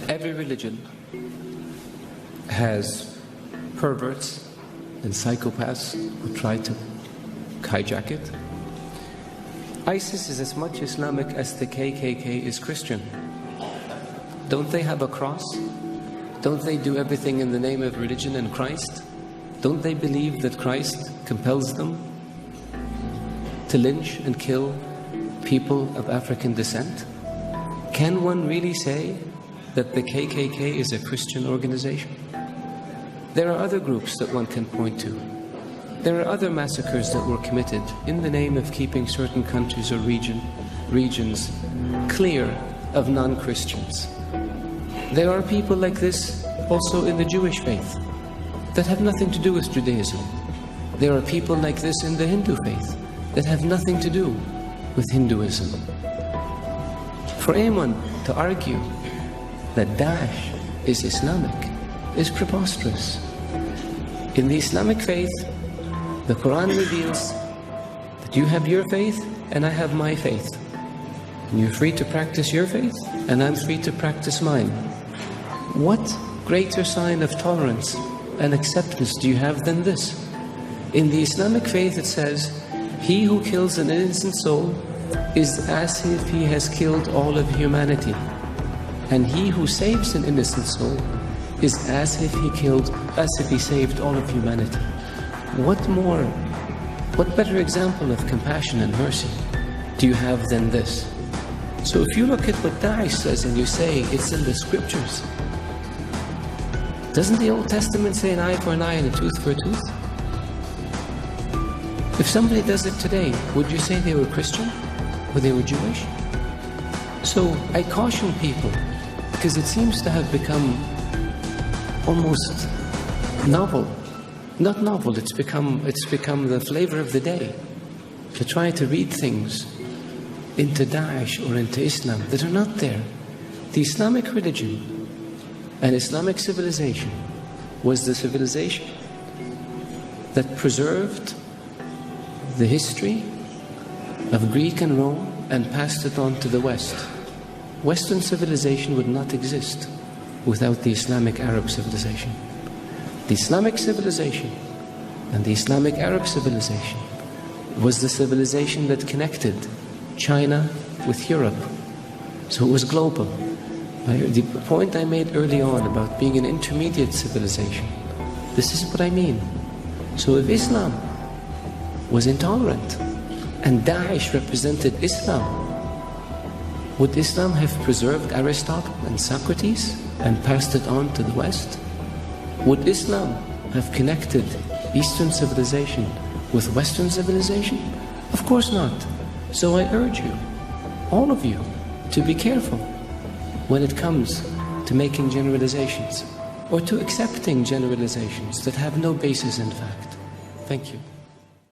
Every religion has perverts and psychopaths who try to hijack it. ISIS is as much Islamic as the KKK is Christian. Don't they have a cross? Don't they do everything in the name of religion and Christ? Don't they believe that Christ compels them to lynch and kill people of African descent? Can one really say that the KKK is a Christian organization? There are other groups that one can point to. There are other massacres that were committed in the name of keeping certain countries or regions clear of non-Christians. There are people like this also in the Jewish faith that have nothing to do with Judaism. There are people like this in the Hindu faith that have nothing to do with Hinduism. For anyone to argue that Daesh is Islamic is preposterous. In the Islamic faith, the Quran reveals that you have your faith and I have my faith. And you're free to practice your faith and I'm free to practice mine. What greater sign of tolerance and acceptance do you have than this? In the Islamic faith it says, he who kills an innocent soul is as if he has killed all of humanity. And he who saves an innocent soul is as if he saved all of humanity. What better example of compassion and mercy do you have than this? So if you look at what Daesh says and you say it's in the scriptures, doesn't the Old Testament say an eye for an eye and a tooth for a tooth? If somebody does it today, would you say they were Christian or they were Jewish? So I caution people, because it seems to have become almost novel. Not novel, it's become the flavor of the day to try to read things into Daesh or into Islam that are not there. The Islamic religion and Islamic civilization was the civilization that preserved the history of Greek and Rome and passed it on to the West. Western civilization would not exist without the Islamic Arab civilization. The Islamic civilization and the Islamic Arab civilization was the civilization that connected China with Europe. So it was global. The point I made early on about being an intermediate civilization, this is what I mean. So if Islam was intolerant and Daesh represented Islam, would Islam have preserved Aristotle and Socrates and passed it on to the West? Would Islam have connected Eastern civilization with Western civilization? Of course not. So I urge you, all of you, to be careful when it comes to making generalizations or to accepting generalizations that have no basis in fact. Thank you.